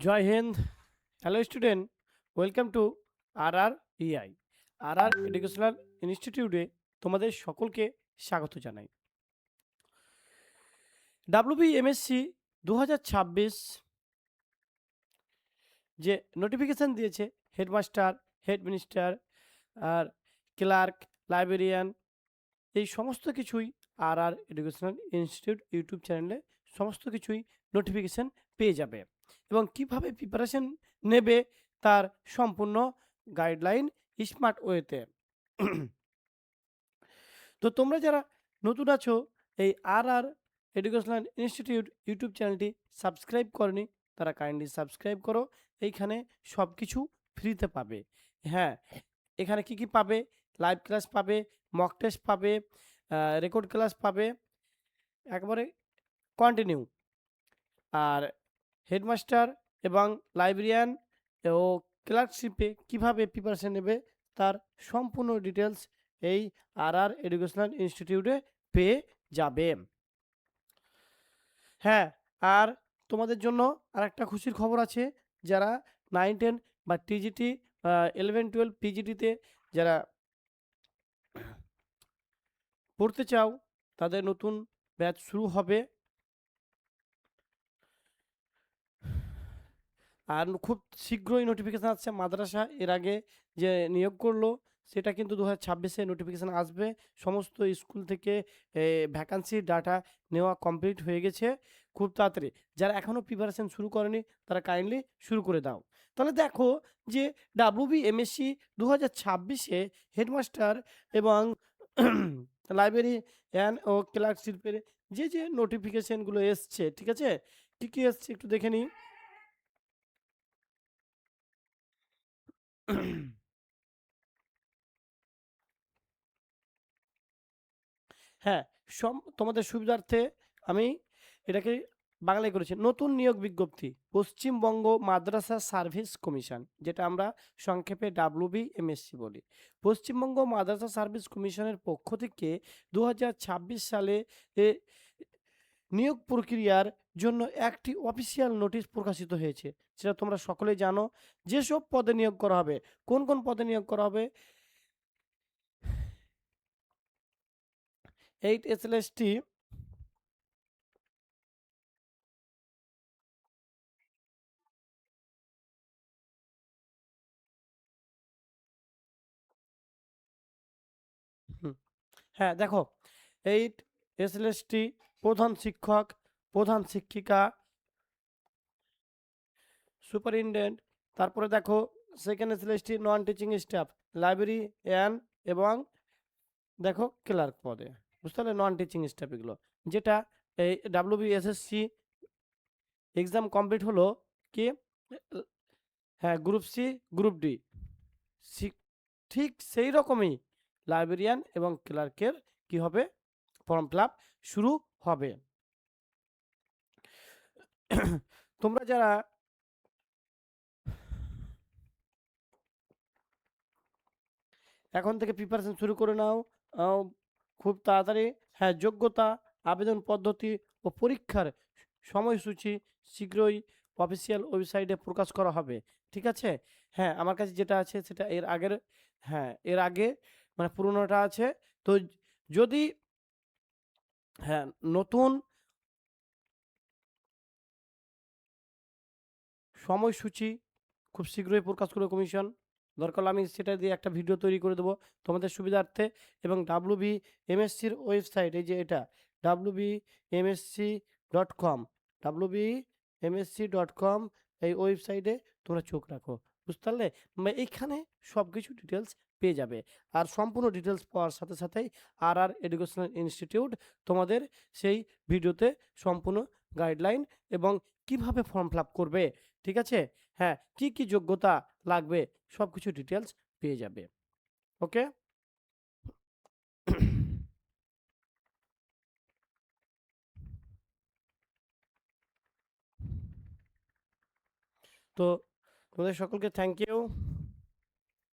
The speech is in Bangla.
Joy Hind. Hello student, welcome to RREI educational ইনস্টিটিউটে তোমাদের সকলকে স্বাগত জানাই। WBMSC 2026 যে নোটিফিকেশান দিয়েছে হেডমাস্টার, হেড মিনিস্টার আর ক্লার্ক, লাইব্রেরিয়ান, এই সমস্ত কিছুই এডুকেশনাল ইনস্টিটিউট ইউটিউব চ্যানেলে সমস্ত কিছুই নোটিফিকেশান পেয়ে যাবে এবং কিভাবে প্রিপারেশন নেবে তার সম্পূর্ণ গাইডলাইন স্মার্ট ওয়েতে। তো তোমরা যারা নতুন আছো, এই এডুকেশনাল ইনস্টিটিউট ইউটিউব চ্যানেলটি সাবস্ক্রাইব করনি, তারা কাইন্ডলি সাবস্ক্রাইব করো। এইখানে সব কিছু ফ্রিতে পাবে। হ্যাঁ, এখানে কি কি পাবে? লাইভ ক্লাস পাবে, মক টেস্ট পাবে, রেকর্ড ক্লাস পাবে, একবারে কন্টিনিউ। আর হেডমাস্টার এবং লাইব্রেরিয়ান ও ক্লার্কশিপে কিভাবে প্রিপারেশন নেবে তার সম্পূর্ণ ডিটেলস এই এডুকেশনাল ইনস্টিটিউটে পেয়ে যাবে। হ্যাঁ, আর তোমাদের জন্য আর একটা খুশির খবর আছে। যারা 9-10 বা টিজিটি, 11-12 পিজিটিতে যারা পড়তে চাও, তাদের নতুন ব্যাচ শুরু হবে। আর খুব শীঘ্রই নোটিফিকেশান আসছে। মাদ্রাসা এর আগে যে নিয়োগ করলো সেটা কিন্তু 2026-এ নোটিফিকেশান আসবে। সমস্ত স্কুল থেকে ভ্যাকান্সির ডাটা নেওয়া কমপ্লিট হয়ে গেছে খুব তাড়াতাড়ি। যারা এখনও প্রিপারেশন শুরু করেনি তারা কাইন্ডলি শুরু করে দাও। তাহলে দেখো যে WBMSC 2026-এ হেডমাস্টার এবং লাইব্রেরিয়ান ও ক্লার্কশিপের যে নোটিফিকেশানগুলো এসছে, ঠিক আছে, কী কী এসছে একটু দেখে নিই। হ্যাঁ, তোমাদের সুবিধার্থে আমি এটাকে বাংলায় করেছি। নতুন নিয়োগ বিজ্ঞপ্তি, পশ্চিমবঙ্গ মাদ্রাসা সার্ভিস কমিশন, যেটা আমরা সংক্ষেপে WBMSC বলি। পশ্চিমবঙ্গ মাদ্রাসা সার্ভিস কমিশনের পক্ষ থেকে 2026 সালে এ নিয়োগ প্রক্রিয়ার জন্য একটি অফিসিয়াল নোটিশ প্রকাশিত হয়েছে। সেটা তোমরা সকলেই জানো। যেসব পদে নিয়োগ করা হবে, কোন কোন পদে নিয়োগ করা হবে: 8 SLST, হ্যাঁ দেখো, 8 SLST প্রধান শিক্ষক, প্রধান শিক্ষিকা, সুপারিনটেন্ডেন্ট। তারপরে দেখো second SLST non teaching staff, librarian এবং দেখো ক্লার্ক পদে। বুঝতে পারলে? নন টিচিং স্টাফ এগুলো। যেটা এই WBSSC এক্সাম কমপ্লিট হলো কি, হ্যাঁ, গ্রুপ সি, গ্রুপ ডি, ঠিক সেই রকমই লাইব্রেরিয়ান এবং ক্লার্কের কি হবে, ফর্ম ফিল আপ শুরু হবে। তোমরা যারা এখন থেকে প্রিপারেশন শুরু করে নাও খুব তাড়াতাড়ি। হ্যাঁ, যোগ্যতা, আবেদন পদ্ধতি ও পরীক্ষার সময়সূচি শীঘ্রই অফিসিয়াল ওয়েবসাইটে প্রকাশ করা হবে, ঠিক আছে? হ্যাঁ, আমার কাছে যেটা আছে সেটা এর আগের, হ্যাঁ এর আগে মানে পুরোনোটা আছে। তো যদি হ্যাঁ নতুন সময়সূচি খুব শীঘ্রই প্রকাশ করবে কমিশন। দরকার হলে আমি সেটা দিয়ে একটা ভিডিও তৈরি করে দেবো তোমাদের সুবিধার্থে। এবং WBMSCর ওয়েবসাইট, এই যে এটা WBMSC.com, WBMSC.com, এই ওয়েবসাইটে তোমরা চোখ রাখো। বুঝতে পারলে? এইখানে সব কিছু ডিটেলস পেয়ে যাবে। আর সম্পূর্ণ ডিটেলস পাওয়ার সাথে সাথেই এডুকেশনাল ইনস্টিটিউট তোমাদের সেই ভিডিওতে সম্পূর্ণ গাইডলাইন এবং কিভাবে ফর্ম ফিল আপ করবে, ঠিক আছে, হ্যাঁ, কি কি যোগ্যতা লাগবে সব কিছু ডিটেলস পেয়ে যাবে। ওকে। তো তোমাদের সকলকে থ্যাংক ইউ।